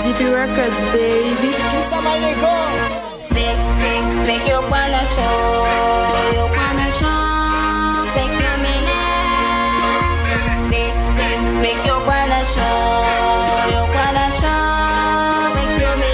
DP Records, baby. Fake eu pana show, eu pana show, fake eu me fake eu pana show, eu pana show, fake eu me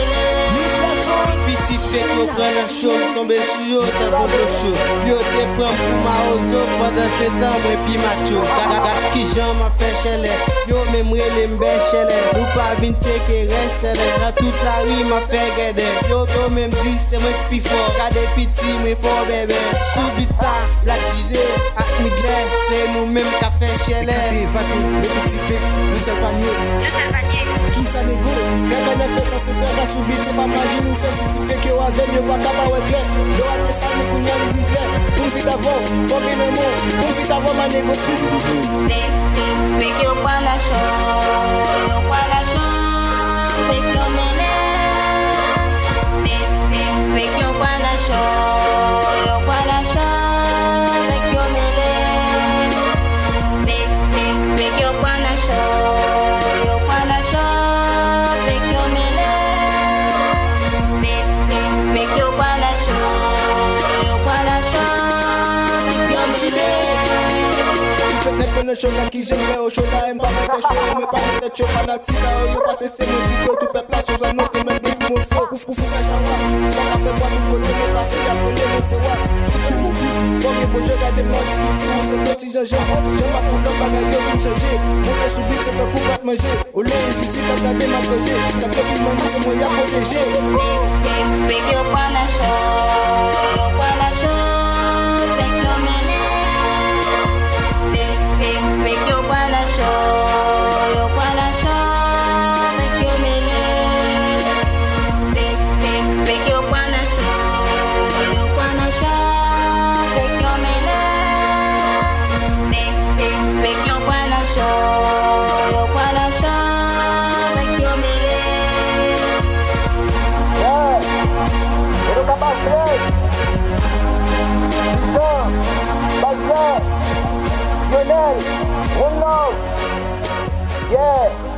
Petit fake yo prend la show, tombe sur yo, t'as compris chaud. Yo te prend pour ma ozo, pendant 7 ans, moi pi macho. Gade qui j'en m'a fait chele, yo même relé m'bé chele. Ou pas bin checker reste chele, dans toute la rue m'a fait gade. Yo même dit c'est moi qui fort, gade petit, moi fort bébé. Subit ça, la jide, ak migle, c'est nous même qui fait chele. Le petit fake, le seul panier. King Sanego, quelqu'un a fait ça, c'est un gars subit, c'est pas magie, nous fait si tu fais que wa veille, pas capable ouais clair. Le roi de ça, nous connaît le vite clair. Pour vite avant, faut bien le mot, pour vite avant ma négociation. fake eu pana show, fake eu me fake eu pana show, fake eu me fake eu pana show, fake eu me fake eu pana Net pour le show qui j'aime faire au show là, pas mal de show, mais pas mal de show fanatique. Yo passé c'est mon vidéo, tout peuple là sur un autre même des mon flow. Ouf faire chamba, ça va faire quoi tout côté, mais passer y'a pour les c'est what. Faut que bon je garde moi petit, on se petit Jean-Jean. J'aime pas pour le bagage yo vient changer. Mon test subit c'est un coup pas te manger. Au lait il suffit de garder ma projet. Ça fait plus maman c'est moi y'a protégé. Fake eu pana show, fake eu me fake eu pana show, fake eu me fake eu pana show, fake eu me fake eu pana show, fake eu me Eu nunca passei. Lionel, one love. Yeah.